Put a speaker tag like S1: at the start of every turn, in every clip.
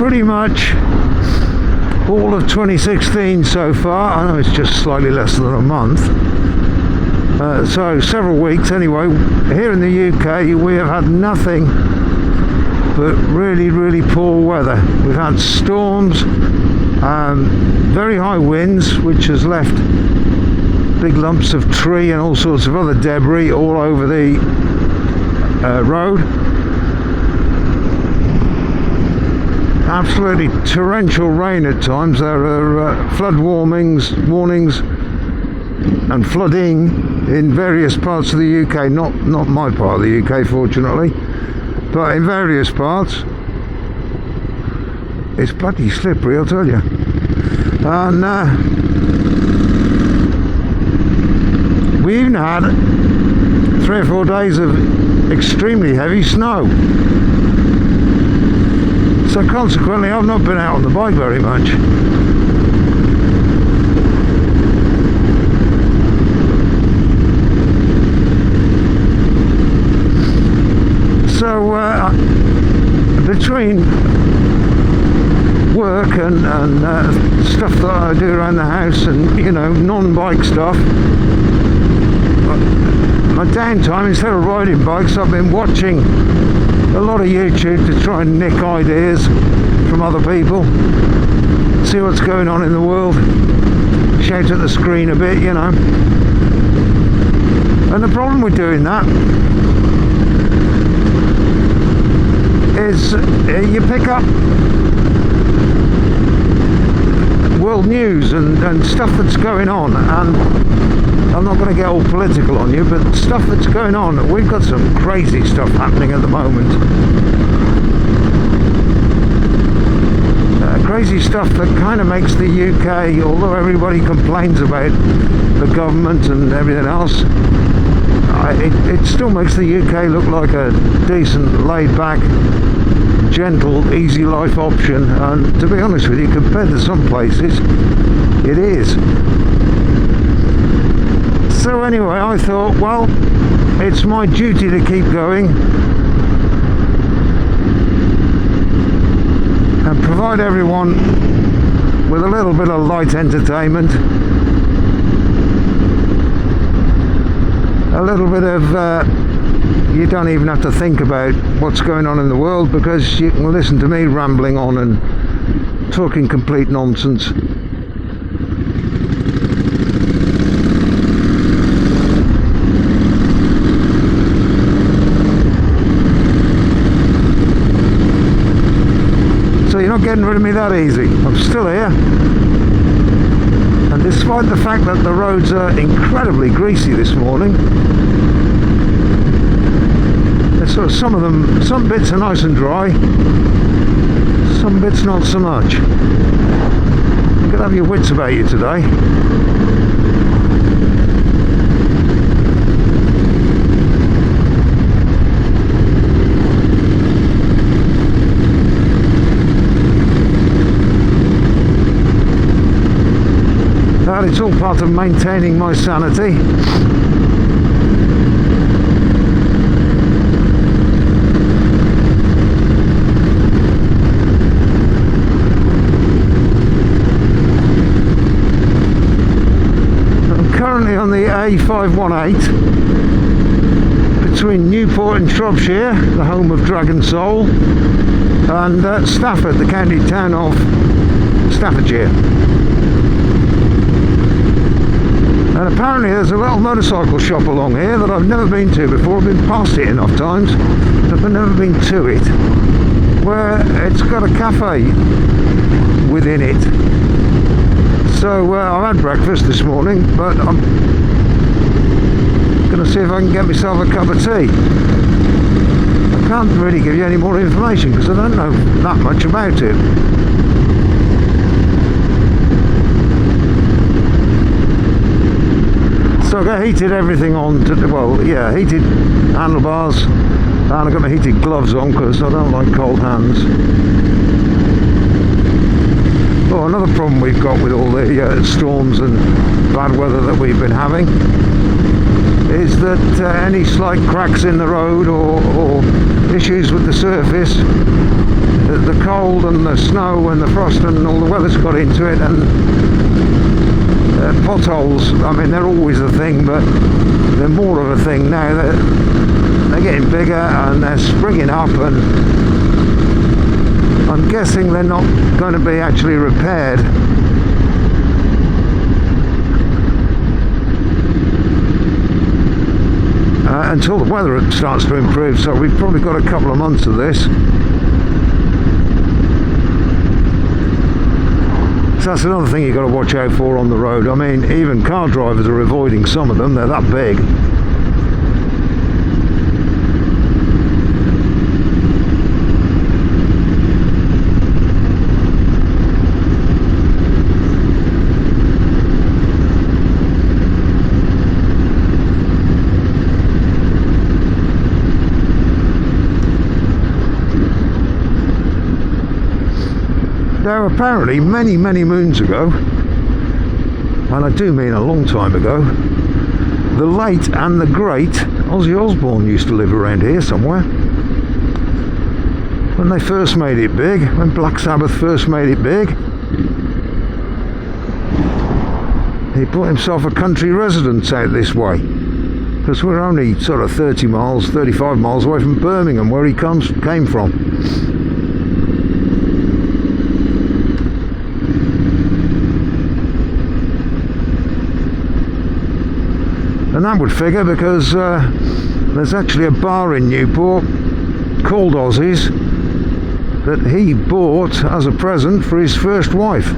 S1: pretty much all of 2016 so far. I know it's just slightly less than a month. So several weeks anyway. Here in the UK we have had nothing but really poor weather. We've had storms, very high winds, which has left big lumps of tree and all sorts of other debris all over the road. Absolutely torrential rain at times. There are flood warnings and flooding in various parts of the UK, not my part of the UK fortunately, but in various parts. It's bloody slippery, I'll tell you. And we even had 3 or 4 days of extremely heavy snow. So consequently I've not been out on the bike very much. So between work and stuff that I do around the house and, you know, non-bike stuff, my downtime, instead of riding bikes, I've been watching a lot of YouTube to try and nick ideas from other people, see what's going on in the world, shout at the screen a bit, you know. And the problem with doing that is you pick up world news and stuff that's going on, and I'm not going to get all political on you, but stuff that's going on, we've got some crazy stuff happening at the moment. Crazy stuff that kind of makes the UK, although everybody complains about the government and everything else, it still makes the UK look like a decent, laid-back, gentle, easy life option. And to be honest with you, compared to some places, it is. So anyway, I thought, well, it's my duty to keep going and provide everyone with a little bit of light entertainment, a little bit of you don't even have to think about what's going on in the world, because you can listen to me rambling on and talking complete nonsense. So you're not getting rid of me that easy. I'm still here. And despite the fact that the roads are incredibly greasy this morning, so some of them, some bits are nice and dry, some bits not so much. You've got to have your wits about you today. And it's all part of maintaining my sanity. Currently on the A518 between Newport in Shropshire, the home of Dragon Soul, and Stafford, the county town of Staffordshire. And apparently there's a little motorcycle shop along here that I've never been to before. I've been past it enough times, but I've never been to it, where it's got a cafe within it. So I've had breakfast this morning, but I'm going to see if I can get myself a cup of tea. I can't really give you any more information because I don't know that much about it. So I got heated everything on, heated handlebars, and I got my heated gloves on because I don't like cold hands. Oh, another problem we've got with all the storms and bad weather that we've been having is that any slight cracks in the road or issues with the surface, the cold and the snow and the frost and all the weather's got into it, and potholes, I mean, they're always a thing, but they're more of a thing now. They're getting bigger and they're springing up, and I'm guessing they're not going to be actually repaired. Until the weather starts to improve, so we've probably got a couple of months of this. So that's another thing you've got to watch out for on the road. I mean, even car drivers are avoiding some of them, they're that big. Now apparently many moons ago, and I do mean a long time ago, the late and the great Ozzy Osbourne used to live around here somewhere. When they first made it big, when Black Sabbath first made it big, he bought himself a country residence out this way, because we're only sort of 30 miles, 35 miles away from Birmingham, where he came from. And that would figure, because there's actually a bar in Newport called Ozzy's that he bought as a present for his first wife.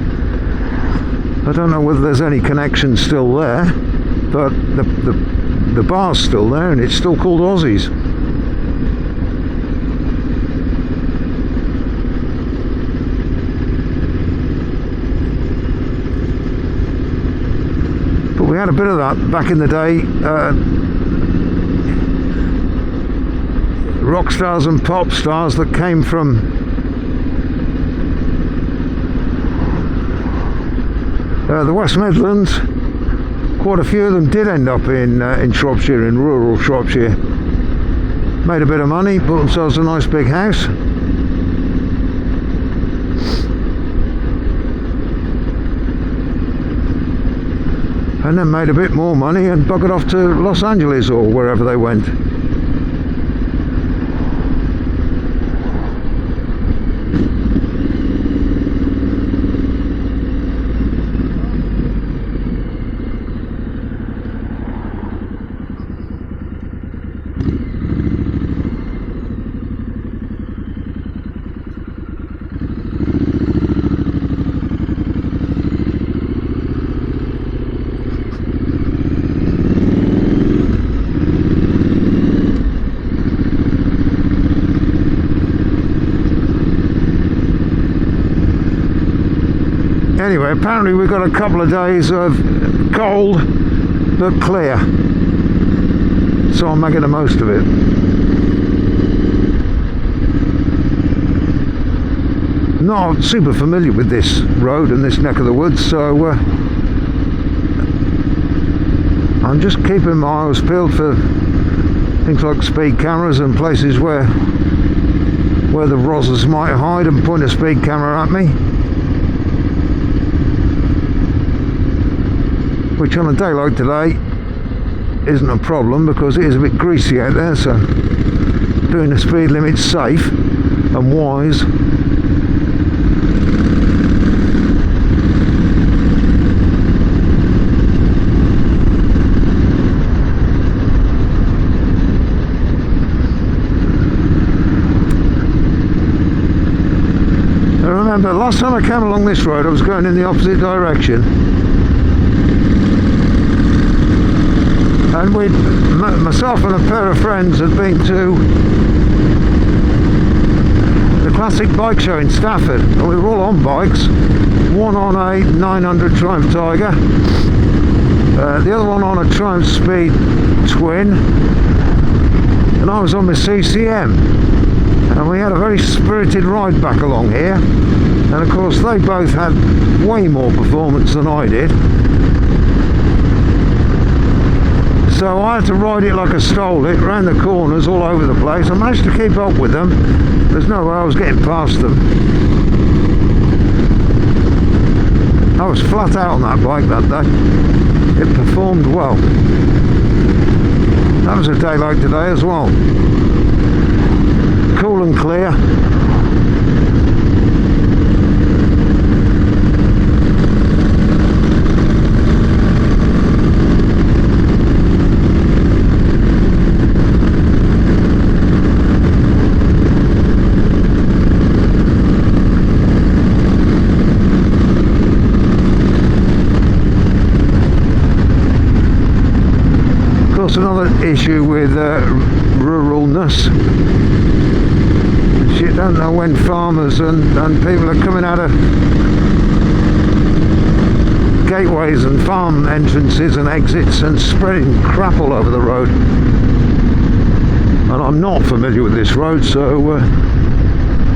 S1: I don't know whether there's any connection still there, but the bar's still there and it's still called Ozzy's. We had a bit of that back in the day. Rock stars and pop stars that came from the West Midlands, quite a few of them did end up in Shropshire, in rural Shropshire. Made a bit of money, bought themselves a nice big house. And then made a bit more money and buggered off to Los Angeles or wherever they went. Anyway, apparently we've got a couple of days of cold but clear, so I'm making the most of it. Not super familiar with this road and this neck of the woods, so I'm just keeping my eyes peeled for things like speed cameras and places where the rozzers might hide and point a speed camera at me. Which on a day like today isn't a problem, because it is a bit greasy out there, so doing the speed limit safe and wise. I remember last time I came along this road I was going in the opposite direction. And myself and a pair of friends had been to the classic bike show in Stafford, and we were all on bikes, one on a 900 Triumph Tiger, the other one on a Triumph Speed Twin, and I was on my CCM, and we had a very spirited ride back along here, and of course they both had way more performance than I did. So So I had to ride it like I stole it, round the corners, all over the place. I managed to keep up with them. There's no way I was getting past them. I was flat out on that bike that day. It performed well. That was a day like today as well. Cool and clear. Another issue with ruralness. You don't know when farmers and people are coming out of gateways and farm entrances and exits and spreading crap all over the road. And I'm not familiar with this road, so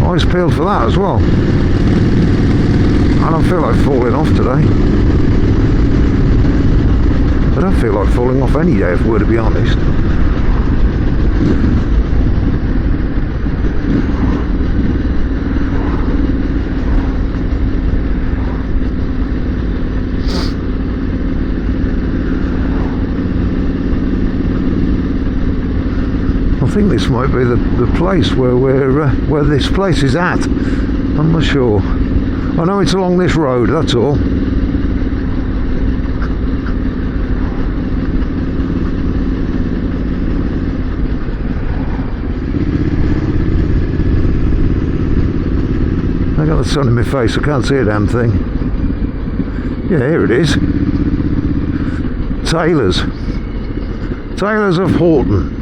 S1: eyes peeled for that as well. I don't feel like falling off today. I don't feel like falling off any day, if we're to be honest. I think this might be the place where this place is at. I'm not sure. I know it's along this road, that's all. I got the sun in my face, I can't see a damn thing. Yeah, here it is. Taylor's. Taylor's of Horton.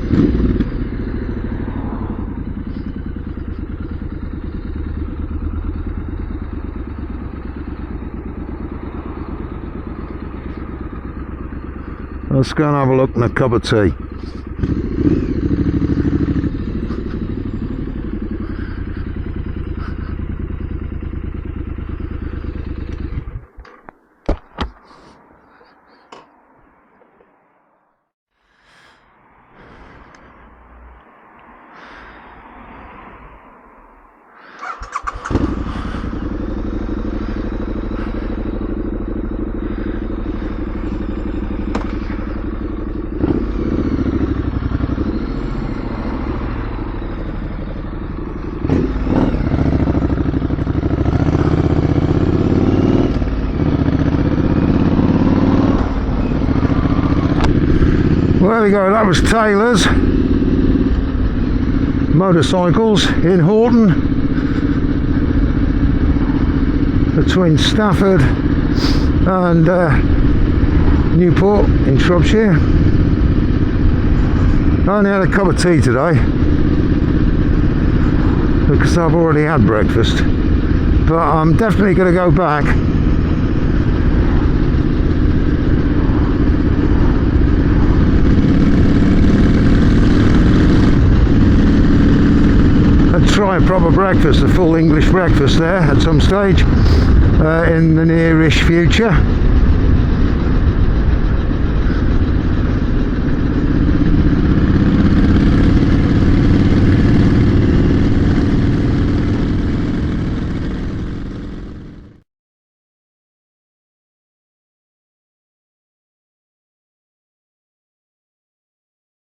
S1: Let's go and have a look and a cup of tea. Well, there we go, that was Taylor's Motorcycles in Horton, between Stafford and Newport in Shropshire. I only had a cup of tea today because I've already had breakfast, but I'm definitely going to go back. Try a proper breakfast, a full English breakfast there at some stage in the nearish future.